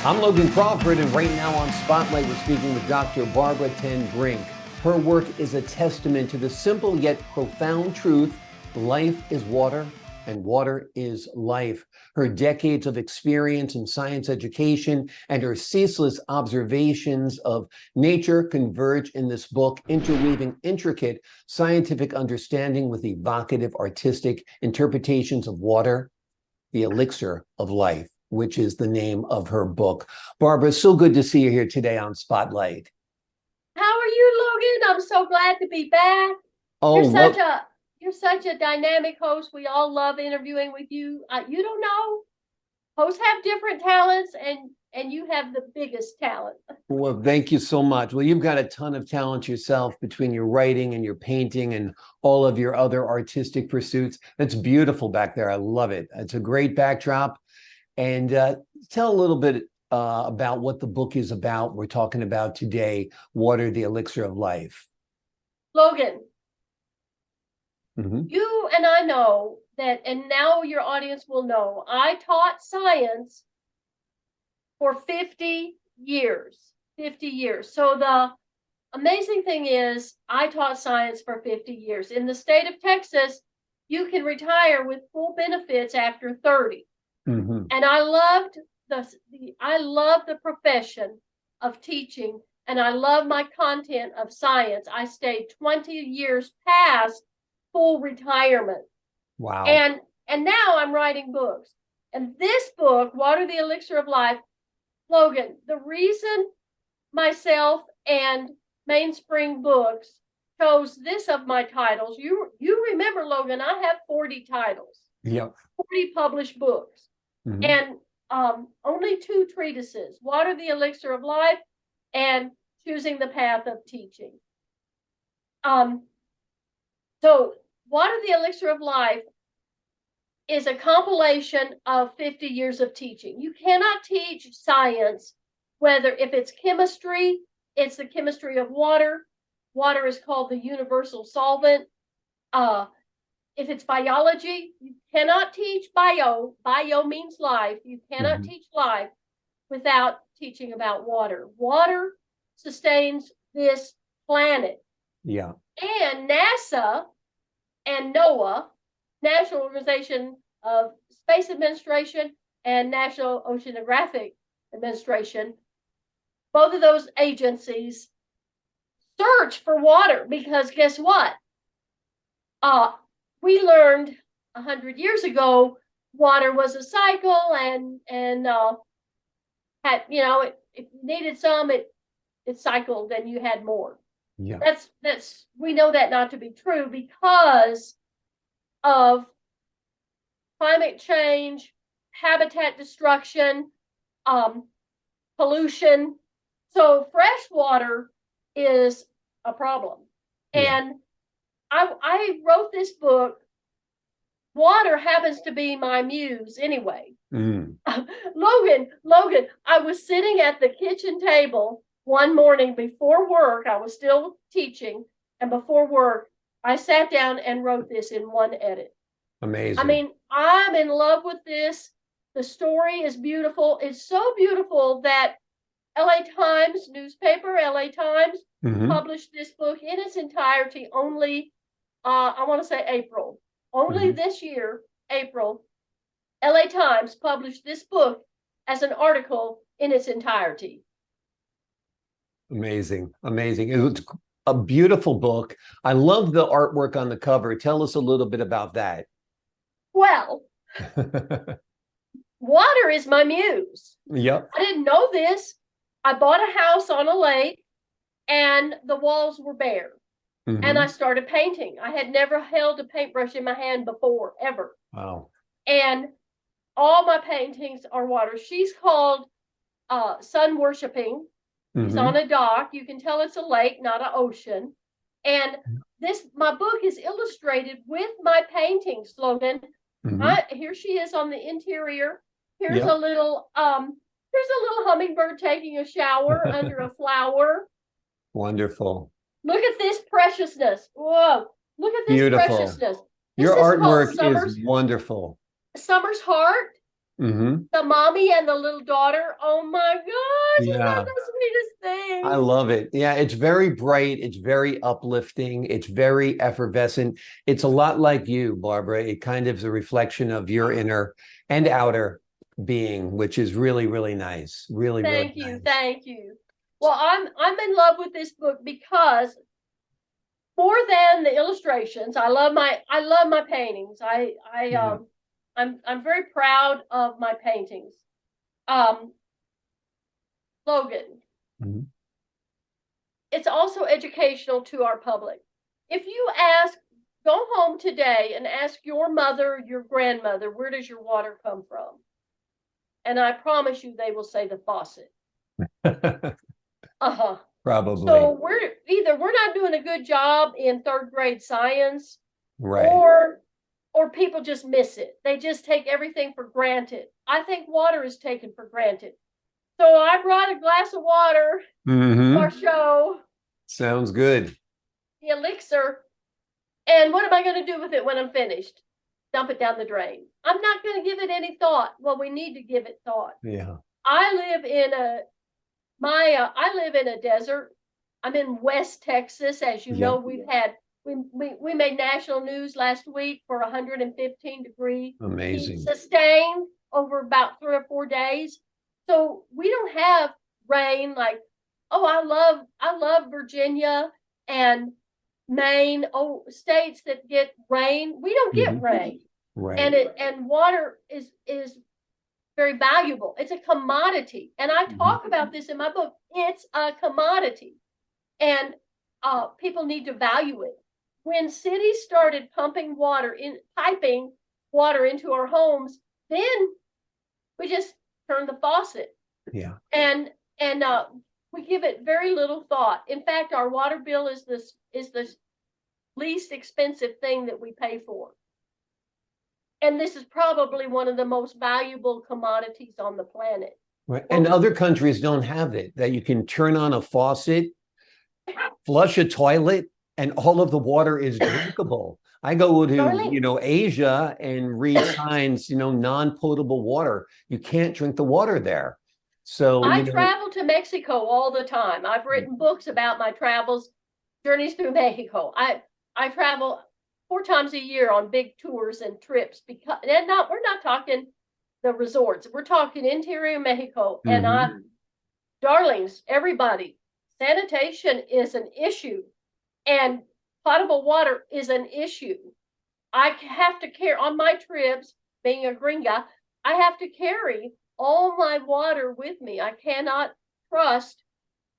I'm Logan Crawford, and right now on Spotlight, we're speaking with Dr. Barbara Brink. Her work is a testament to the simple yet profound truth: life is water, and water is life. Her decades of experience in science education and her ceaseless observations of nature converge in this book, interweaving intricate scientific understanding with evocative artistic interpretations of water, the elixir of life, which is the name of her book. Barbara, so good to see you here today on Spotlight. How are you, Logan? I'm so glad to be back. You're Oh, such well, a you're such a dynamic host. We all love interviewing with you. You don't know, hosts have different talents, and you have the biggest talent. well, thank you so much. Well, you've got a ton of talent yourself between your writing and your painting and all of your other artistic pursuits. That's beautiful back there. I love it. It's a great backdrop. And tell a little bit about what the book is about. We're talking about today, Water, the Elixir of Life. Logan, Mm-hmm. you and I know that, and now your audience will know. I taught science for 50 years. 50 years. So the amazing thing is, I taught science for 50 years. In the state of Texas, you can retire with full benefits after 30. Mm-hmm. And I loved I love the profession of teaching, and I love my content of science. I stayed 20 years past full retirement. Wow. And now I'm writing books. And this book, Water the Elixir of Life, Logan, the reason myself and Mainspring Books chose this of my titles, you remember, Logan, I have 40 titles, Yep. 40 published books, Mm-hmm. and only two treatises: Water the Elixir of Life and Choosing the Path of Teaching. Um, so Water the Elixir of Life is a compilation of 50 years of teaching. You cannot teach science, whether if it's chemistry, it's the chemistry of water. Water is called the universal solvent. If it's biology, you cannot teach bio. Bio means life. You cannot Mm-hmm. teach life without teaching about water. Water sustains this planet. Yeah. And NASA and NOAA, National Organization of Space Administration, and National Oceanographic Administration, both of those agencies search for water, because guess what? We learned 100 years ago water was a cycle, and had, if you needed some, it cycled and you had more. Yeah. That's we know that not to be true because of climate change, habitat destruction, um, pollution. So fresh water is a problem. Yeah. And I wrote this book. Water happens to be my muse anyway. Mm. Logan, I was sitting at the kitchen table one morning before work. I was still teaching, and before work, I sat down and wrote this in one edit. I Amazing. mean, I'm in love with this. The story is beautiful. It's so beautiful that LA Times newspaper, LA Times, Mm-hmm. published this book in its entirety only, I want to say April. Only Mm-hmm. this year, April, LA Times published this book as an article in its entirety. Amazing. Amazing. It was a beautiful book. I love the artwork on the cover. Tell us a little bit about that. Well, water is my muse. Yep. I didn't know this. I bought a house on a lake and the walls were bare. And I Mm-hmm. started painting. I had never held a paintbrush in my hand before, ever. Wow. And all my paintings are water. She's called Sun Worshipping. She's Mm-hmm. on a dock. You can tell it's a lake, not an ocean. And my book is illustrated with my painting slogan. Mm-hmm. Here she is on the interior. Here's a Yep. little hummingbird taking a shower under a flower. Wonderful. Look at this preciousness. Whoa. Look at this Beautiful. preciousness. Your This is called artwork is wonderful. Summer's Heart. Mm-hmm. The mommy and the little daughter. Oh my gosh, isn't that Yeah. the sweetest I thing? love it. Yeah, it's very bright. It's very uplifting. It's very effervescent. It's a lot like you, Barbara. It kind of is a reflection of your inner and outer being, which is really, really nice. Really, really Thank you, nice. thank you. Well, I'm in love with this book because more than the illustrations, I love my paintings. Yeah. I'm very proud of my paintings. Um, Logan, Mhm. it's also educational to our public. If you ask, go home today and ask your mother, your grandmother, where does your water come from? And I promise you, they will say the faucet. Uh-huh. Probably. So we're not doing a good job in third grade science, Right. or people just miss it. They just take everything for granted. I think water is taken for granted. So I brought a glass of water to our Mm-hmm. show, Sounds good. the Elixir. And what am I going to do with it when I'm finished? Dump it down the drain. I'm not going to give it any thought. Well, we need to give it thought. Yeah. I live in a I live in a desert. I'm in West Texas, as you Yeah. know. We made national news last week for 115-degree heat Amazing. sustained over about 3 or 4 days. So we don't have rain like, oh, I love Virginia and Maine, oh, states that get rain. We don't get Mhm. rain. Right. And water is very valuable. It's a commodity. And I Mhm. talk about this in my book. It's a commodity. And people need to value it. When cities started piping water into our homes, then we just turned the faucet. Yeah. And and we give it very little thought. In fact, our water bill is the least expensive thing that we pay for. And this is probably one of the most valuable commodities on the planet. Right. Well, And other countries don't have it, that you can turn on a faucet, flush a toilet, and all of the water is drinkable. I go to, Darling, Asia and read signs, non-potable water. You can't drink the water there. So, I travel to Mexico all the time. I've written books about my travels, journeys through Mexico. I travel 4 times a year on big tours and trips because we're not talking the resorts. We're talking interior Mexico. And Mhm. darlings, everybody, sanitation is an issue and potable water is an issue. I have to carry on my trips, being a gringa, I have to carry all my water with me. I cannot trust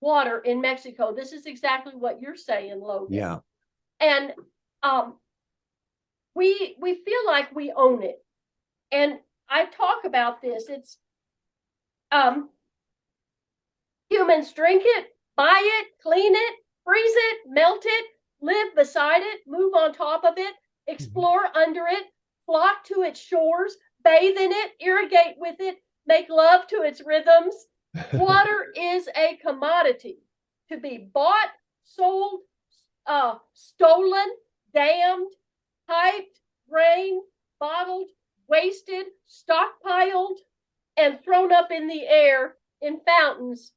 water in Mexico. This is exactly what you're saying, Logan. Yeah. And um, we feel like we own it. And I talk about this. It's um, humans drink it, buy it, clean it, freeze it, melt it, live beside it, move on top of it, Mhm. explore under it, flock to its shores, bathe in it, irrigate with it, make love to its rhythms. Water is a commodity to be bought, sold, stolen, dammed, piped, drained, bottled, wasted, stockpiled, and thrown up in the air in fountains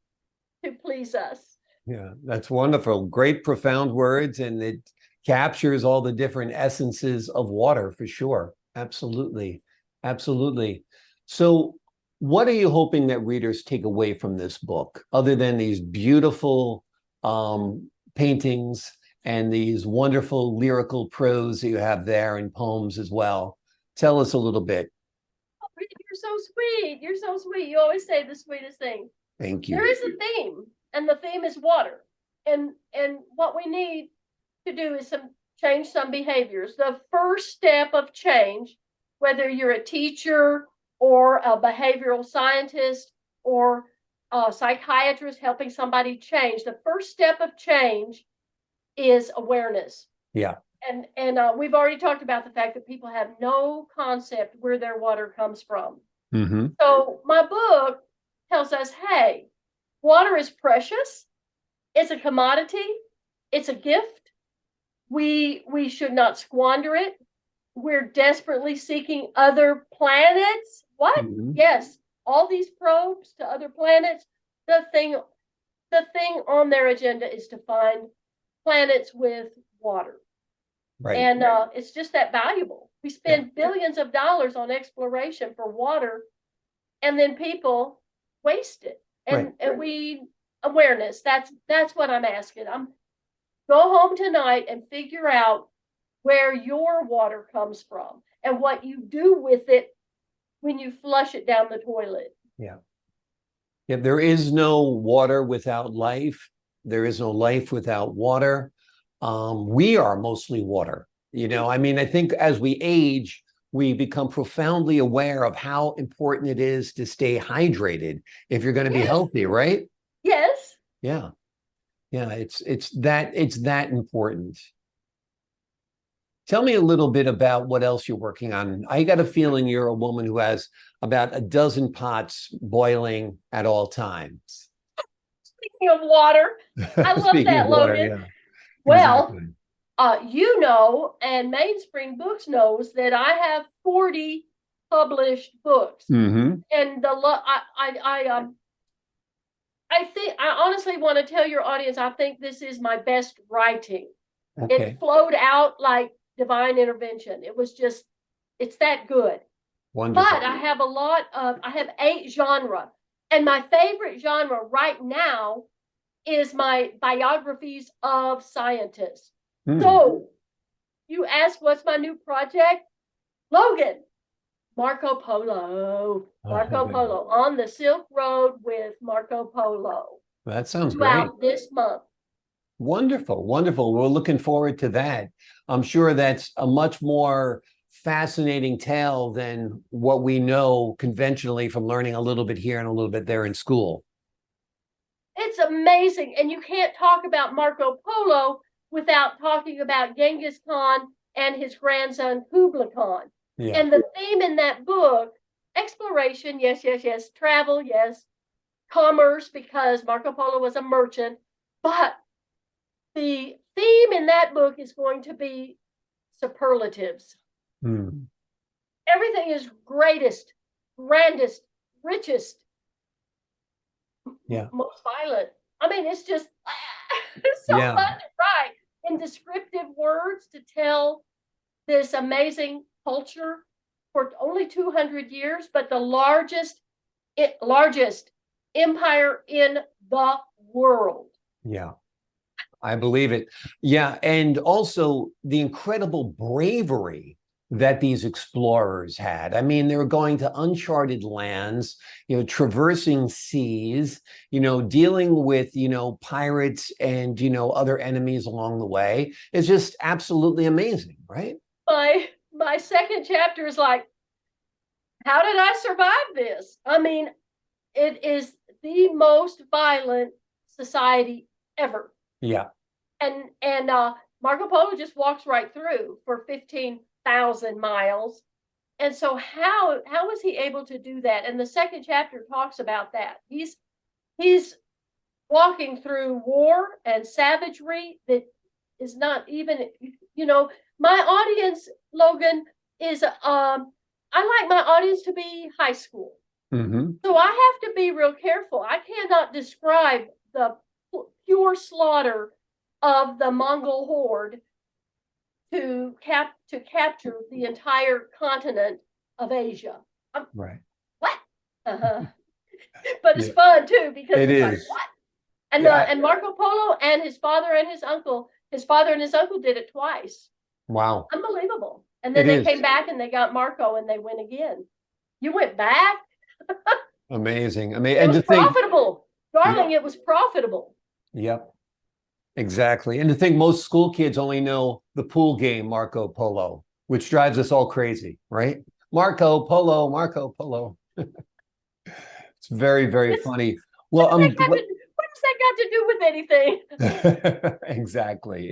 to please us. Yeah, that's wonderful. Great, profound words, and it captures all the different essences of water for sure. Absolutely. Absolutely. So, what are you hoping that readers take away from this book, other than these beautiful paintings and these wonderful lyrical prose that you have there and poems as well? Tell us a little bit. Oh, you're so sweet. You're so sweet. You always say the sweetest thing. Thank There you. is a theme, and the theme is water. And what we need to do is change some behaviors. The first step of change, whether you're a teacher or a behavioral scientist or a psychiatrist helping somebody change, the first step of change is awareness. Yeah. And we've already talked about the fact that people have no concept where their water comes from. Hmm. So my book tells us, hey, water is precious. It's a commodity. It's a gift. We should not squander it. we're desperately seeking other planets. What? Yes, all these probes to other planets. The thing on their agenda is to find planets with water. Right. And it's just that valuable. We spend billions of dollars on exploration for water, and then people waste it. And we awareness. That's what I'm asking. Go home tonight and figure out where your water comes from and what you do with it when you flush it down the toilet. Yeah. Yeah, there is no water without life. There is no life without water. We are mostly water. You know, I mean, I think as we age, we become profoundly aware of how important it is to stay hydrated if you're going to be healthy, right? Yes. Yeah. Yeah, it's that important. Tell me a little bit about what else you're working on. I got a feeling you're a woman who has about a dozen pots boiling at all times. Speaking of water, I love that, water, Logan. yeah. Well, exactly. You know, and Mainspring Books knows that I have 40 published books, and I think I honestly want to tell your audience I think this is my best writing. Okay. It flowed out like divine intervention. It was just, it's that good. Wonderful. But I have 8 genres, and my favorite genre right now is my biographies of scientists. So you ask, what's my new project? Logan, Marco Polo. Marco Polo on the Silk Road with Marco Polo. That sounds great. This month. Wonderful, wonderful. We're looking forward to that. I'm sure that's a much more fascinating tale than what we know conventionally from learning a little bit here and a little bit there in school. It's amazing. And you can't talk about Marco Polo without talking about Genghis Khan and his grandson Kublai Khan. Yeah. And the theme in that book, exploration, yes, travel, yes, commerce, because Marco Polo was a merchant, but the theme in that book is going to be superlatives. Everything is greatest, grandest, richest, most violent. I mean, it's just it's so fun to write in descriptive words to tell this amazing culture for only 200 years, but the largest empire in the world. Yeah, I believe it. Yeah, and also the incredible bravery that these explorers had. I mean, they were going to uncharted lands, you know, traversing seas, you know, dealing with, you know, pirates and, you know, other enemies along the way. It's just absolutely amazing, right? My second chapter is like, how did I survive this? I mean, it is the most violent society ever. Yeah. And Marco Polo just walks right through for 15,000 miles. And so how was he able to do that? And the second chapter talks about that. He's walking through war and savagery that is not even, you know, my audience, Logan, is I like my audience to be high school. So I have to be real careful. I cannot describe the pure slaughter of the Mongol horde to capture the entire continent of Asia. Right. What? But it's fun too, because it's like, what? And and Marco Polo and his father and his uncle did it twice. Wow. Unbelievable. And then they came back and they got Marco and they went again. You went back? Amazing. It was profitable. Darling, it was profitable. Yep. Exactly. And to think most school kids only know the pool game Marco Polo, which drives us all crazy, right? Marco Polo, Marco Polo. It's very, very funny. Well, what does that got to do with anything? Exactly.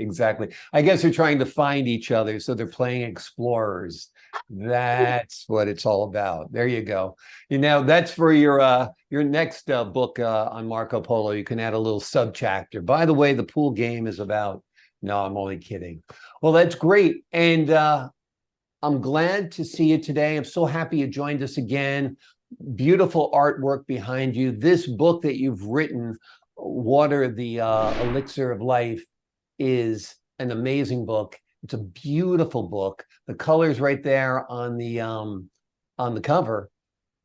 I guess they're trying to find each other, so they're playing explorers. That's what it's all about. There you go. You know, that's for your next book on Marco Polo. You can add a little subchapter. By the way, the pool game is about. No, I'm only kidding. Well, that's great. And I'm glad to see you today. I'm so happy you joined us again. Beautiful artwork behind you. This book that you've written, Water, the Elixir of Life, is an amazing book. It's a beautiful book. The colors right there on the cover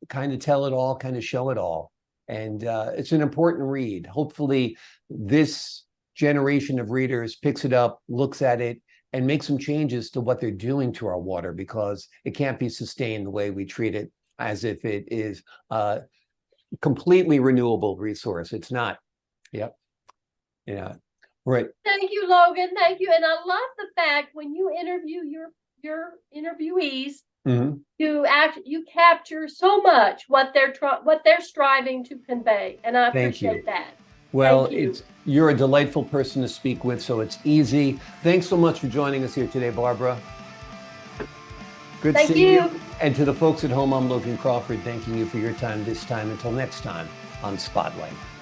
kind of tell it all, kind of show it all. And it's an important read. Hopefully this generation of readers picks it up, looks at it, and makes some changes to what they're doing to our water, because it can't be sustained the way we treat it as if it is a completely renewable resource. It's not. Yep. Yeah. Right. Thank you, Logan. Thank you. And I love the fact when you interview your interviewees, Mm-hmm. you capture so much what they're striving to convey, and I Thank you. appreciate that. Well, Thank you. you're a delightful person to speak with, so it's easy. Thanks so much for joining us here today, Barbara. Good Thank seeing you. you. And to the folks at home, I'm Logan Crawford, thanking you for your time this time. Until next time on Spotlight.